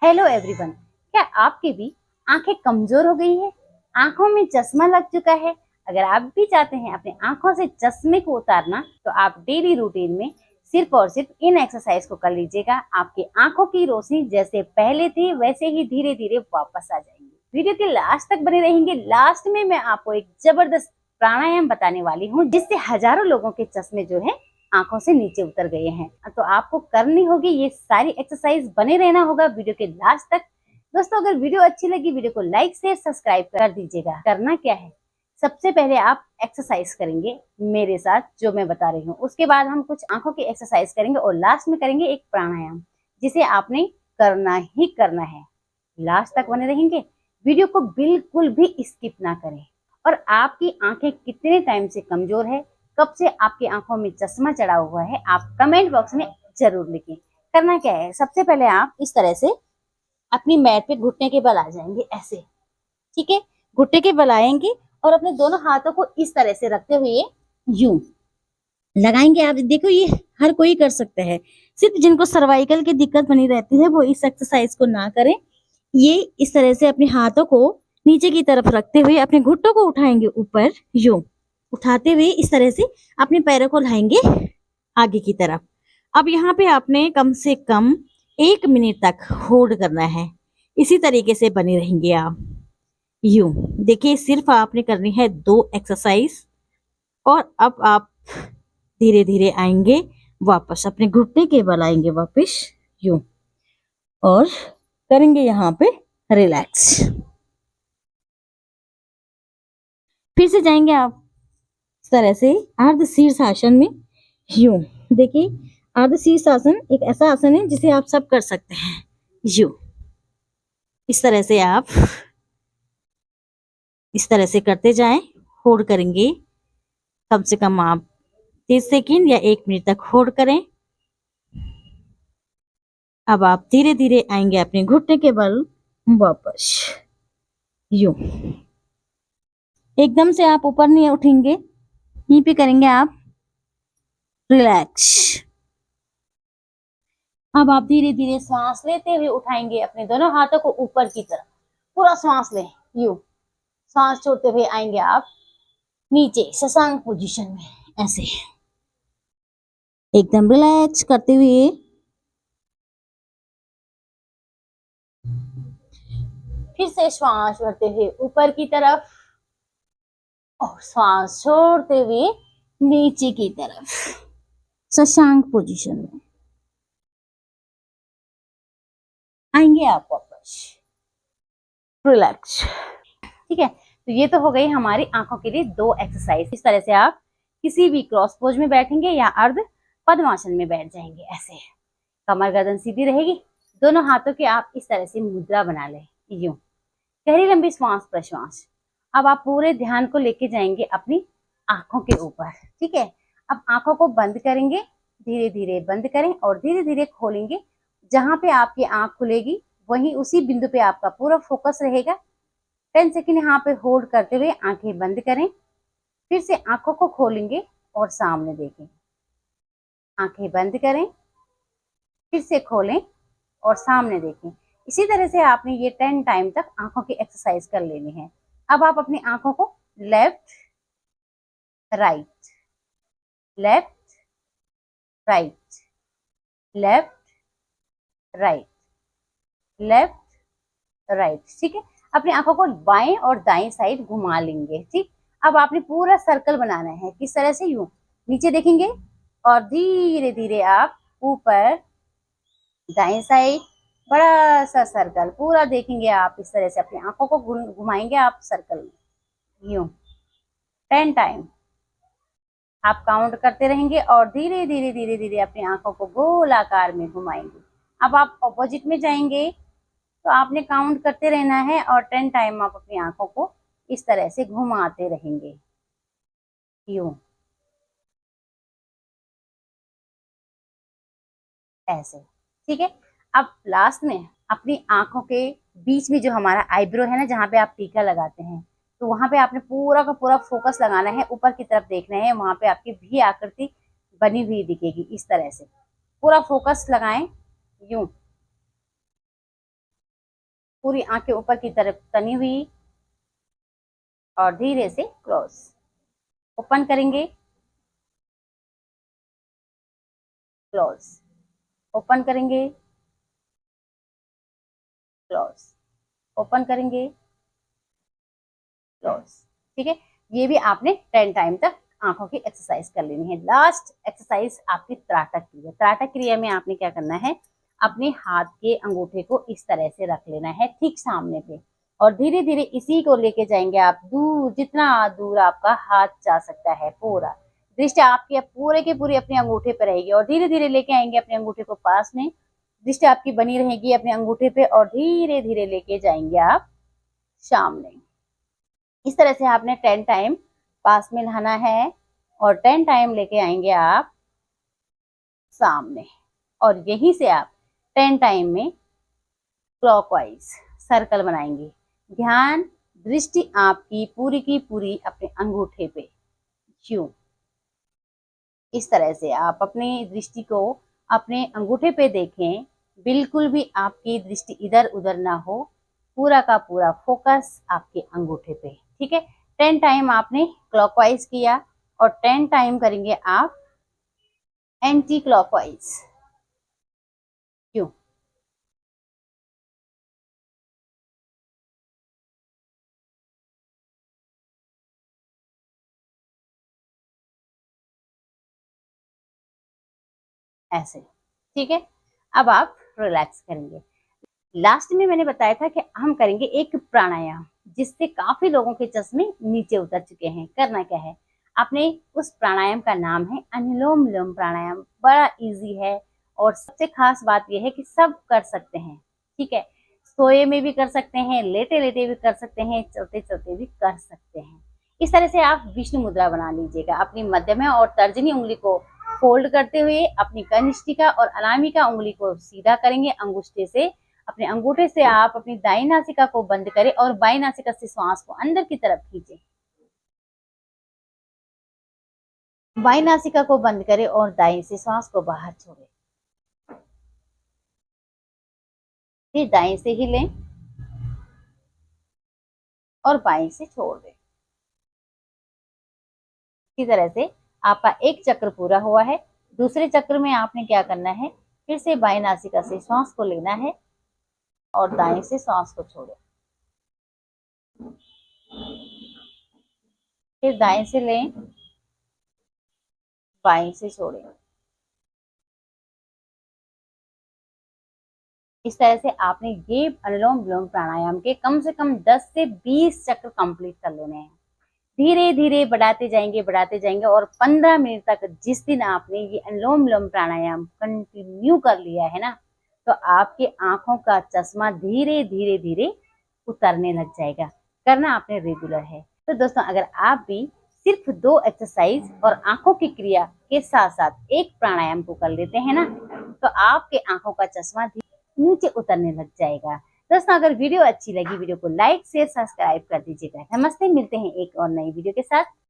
Hello everyone. क्या आपकी भी आंखें कमजोर हो गई है? आंखों में चश्मा लग चुका है? अगर आप भी चाहते हैं अपनी आंखों से चश्मे को उतारना, तो आप डेली रूटीन में सिर्फ और सिर्फ इन एक्सरसाइज को कर लीजिएगा। आपकी आंखों की रोशनी जैसे पहले थी वैसे ही धीरे धीरे वापस आ जाएंगी। वीडियो के लास्ट तक बने रहेंगे। लास्ट में मैं आपको एक जबरदस्त प्राणायाम बताने वाली हूँ, जिससे हजारों लोगों के चश्मे जो है आंखों से नीचे उतर गए हैं। तो आपको करनी होगी ये सारी एक्सरसाइज, बने रहना होगा वीडियो के लास्ट तक। दोस्तों, अगर वीडियो अच्छी लगी, वीडियो को लाइक शेयर सब्सक्राइब कर दीजिएगा। करना क्या है, सबसे पहले आप एक्सरसाइज करेंगे मेरे साथ जो मैं बता रही हूँ। उसके बाद हम कुछ आंखों की एक्सरसाइज करेंगे और लास्ट में करेंगे एक प्राणायाम, जिसे आपने करना ही करना है। लास्ट तक बने रहेंगे, वीडियो को बिल्कुल भी स्किप ना करें। और आपकी आंखें कितने टाइम से कमजोर है, कब से आपकी आंखों में चश्मा चढ़ा हुआ है, आप कमेंट बॉक्स में जरूर लिखें। करना क्या है, सबसे पहले आप इस तरह से अपनी मैट पे घुटने के बल आ जाएंगे, ऐसे। ठीक है, घुटने के बल आएंगे और अपने दोनों हाथों को इस तरह से रखते हुए यूं लगाएंगे। आप देखो, ये हर कोई कर सकता है, सिर्फ जिनको सर्वाइकल की दिक्कत बनी रहती है वो इस एक्सरसाइज को ना करें। ये इस तरह से अपने हाथों को नीचे की तरफ रखते हुए अपने घुटनों को उठाएंगे ऊपर, यूं उठाते हुए इस तरह से अपने पैरों को लाएंगे आगे की तरफ। अब यहाँ पे आपने कम से कम 1 मिनट तक होल्ड करना है। इसी तरीके से बने रहेंगे आप यूं। देखिए, सिर्फ आपने करनी है 2 एक्सरसाइज और अब आप धीरे धीरे आएंगे वापस, अपने घुटने के बल आएंगे वापस यूं, और करेंगे यहाँ पे रिलैक्स। फिर से जाएंगे आप इस तरह से अर्ध शीर्षासन में यूं। देखिए, अर्ध शीर्षासन एक ऐसा आसन है जिसे आप सब कर सकते हैं यूं। इस तरह से आप इस तरह से करते जाएं, होल्ड करेंगे कम से कम आप 30 सेकेंड या 1 मिनट तक होल्ड करें। अब आप धीरे धीरे आएंगे अपने घुटने के बल वापस यूं। एकदम से आप ऊपर नहीं उठेंगे, यहीं पे करेंगे आप रिलैक्स। अब आप धीरे धीरे सांस लेते हुए उठाएंगे अपने दोनों हाथों को ऊपर की तरफ, पूरा सांस लें यूं। सांस छोड़ते हुए आएंगे आप नीचे शशांक पोजीशन में, ऐसे एकदम रिलैक्स करते हुए। फिर से श्वास भरते हुए ऊपर की तरफ और श्वास छोड़ते हुए नीचे की तरफ शशांक पोजीशन में आएंगे आप वापस रिलैक्स। ठीक है, तो ये तो हो गई हमारी आंखों के लिए 2 एक्सरसाइज। इस तरह से आप किसी भी क्रॉस पोज में बैठेंगे या अर्ध पद्मासन में बैठ जाएंगे, ऐसे कमर गर्दन सीधी रहेगी। दोनों हाथों की आप इस तरह से मुद्रा बना लें यूं। गहरी लंबी श्वास प्रश्वास। अब आप पूरे ध्यान को लेके जाएंगे अपनी आंखों के ऊपर। ठीक है, अब आंखों को बंद करेंगे, धीरे धीरे बंद करें और धीरे धीरे खोलेंगे। जहां पे आपकी आंख खुलेगी वहीं उसी बिंदु पे आपका पूरा फोकस रहेगा। 10 सेकेंड यहाँ पे होल्ड करते हुए आंखें बंद करें, फिर से आंखों को खोलेंगे और सामने देखें। आंखें बंद करें, फिर से खोलें और सामने देखें। इसी तरह से आपने ये 10 टाइम तक आंखों की एक्सरसाइज कर लेनी है। अब आप अपनी आंखों को left right, left right, left right, left right. ठीक है, अपनी आंखों को बाएं और दाएं साइड घुमा लेंगे। ठीक, अब आपने पूरा सर्कल बनाना है। किस तरह से, यूं नीचे देखेंगे और धीरे धीरे आप ऊपर दाएं साइड बड़ा सा सर्कल पूरा देखेंगे। आप इस तरह से अपनी आंखों को घुमाएंगे आप सर्कल में यूं। 10 टाइम आप काउंट करते रहेंगे और धीरे धीरे धीरे धीरे अपनी आंखों को गोलाकार में घुमाएंगे। अब आप ऑपोजिट में जाएंगे तो आपने काउंट करते रहना है और 10 टाइम आप अपनी आंखों को इस तरह से घुमाते रहेंगे यूं, ऐसे। ठीक है, अब लास्ट में अपनी आंखों के बीच में जो हमारा आईब्रो है ना, जहाँ पे आप टीका लगाते हैं, तो वहां पे आपने पूरा का पूरा फोकस लगाना है, ऊपर की तरफ देखना है। वहां पे आपकी भी आकृति बनी हुई दिखेगी। इस तरह से पूरा फोकस लगाएं यूं। पूरी आंखें ऊपर की तरफ तनी हुई और धीरे से क्लोज। ओपन करेंगे, क्लोज, ओपन करेंगे, क्लोज, ओपन करेंगे, क्लोज। ठीक है, ये भी आपने 10 टाइम तक आंखों की एक्सरसाइज कर लेनी है। लास्ट एक्सरसाइज आपकी त्राटक क्रिया। त्राटक क्रिया में आपने क्या करना है, अपने हाथ के अंगूठे को इस तरह से रख लेना है ठीक सामने पे, और धीरे धीरे इसी को लेके जाएंगे आप दूर, जितना दूर आपका हाथ जा सकता है। पूरा दृष्टि आपकी पूरे के पूरे अपने अंगूठे पे रहेगी, और धीरे धीरे लेके आएंगे अपने अंगूठे को पास में। दृष्टि आपकी बनी रहेगी अपने अंगूठे पे, और धीरे धीरे लेके जाएंगे आप सामने। इस तरह से आपने 10 टाइम पास में लाना है, और 10 टाइम लेके आएंगे आप सामने, और यहीं से आप 10 टाइम में क्लॉकवाइज सर्कल बनाएंगे। ध्यान, दृष्टि आपकी पूरी की पूरी अपने अंगूठे पे, यूं इस तरह से आप अपनी दृष्टि को अपने अंगूठे पे देखें, बिल्कुल भी आपकी दृष्टि इधर उधर ना हो, पूरा का पूरा फोकस आपके अंगूठे पे। ठीक है, 10 टाइम आपने क्लॉकवाइज किया, और 10 टाइम करेंगे आप एंटी क्लॉकवाइज। क्यों? ऐसे। ठीक है, अब आप रिलैक्स करेंगे। लास्ट में मैंने बताया था कि हम करेंगे एक प्राणायाम, जिससे काफी लोगों के चश्मे नीचे उतर चुके हैं। करना क्या है, आपने उस प्राणायाम का नाम है अनुलोम विलोम प्राणायाम। बड़ा इजी है, और सबसे खास बात यह है कि सब कर सकते हैं। ठीक है, सोए में भी कर सकते हैं, लेटे लेटे भी कर सकते हैं, चलते चलते भी कर सकते हैं। इस तरह से आप विष्णु मुद्रा बना लीजिएगा। अपनी मध्यमा और तर्जनी उंगली को फोल्ड करते हुए अपनी कनिष्ठिका और अनामिका उंगली को सीधा करेंगे अंगूठे से। अपने अंगूठे से आप अपनी दाई नासिका को बंद करें, और बाई नासिका से श्वास को अंदर की तरफ खींचें। बाई नासिका को बंद करें और दाई से श्वास को बाहर छोड़ें। फिर दाई से ही लें और बाई से छोड़ दें। इसी तरह से आपका एक चक्र पूरा हुआ है। दूसरे चक्र में आपने क्या करना है, फिर से बाई नासिका से श्वास को लेना है, और दाएं से श्वास को छोड़ें। फिर दाएं से लें, बाएं से छोड़ें। इस तरह से आपने ये अनुलोम विलोम प्राणायाम के कम से कम 10 से 20 चक्र कंप्लीट कर लेने हैं। धीरे धीरे बढ़ाते जाएंगे, और 15 मिनट तक जिस दिन आपने ये अनुलोम विलोम प्राणायाम कंटिन्यू कर लिया है ना, तो आपके आंखों का चश्मा धीरे धीरे धीरे उतरने लग जाएगा। करना आपने रेगुलर है। तो दोस्तों, अगर आप भी सिर्फ 2 एक्सरसाइज और आंखों की क्रिया के साथ साथ एक प्राणायाम को कर लेते हैं ना, तो आपके आंखों का चश्मा नीचे उतरने लग जाएगा। दोस्तों, अगर वीडियो अच्छी लगी, वीडियो को लाइक शेयर सब्सक्राइब कर दीजिएगा। नमस्ते, मिलते हैं एक और नई वीडियो के साथ।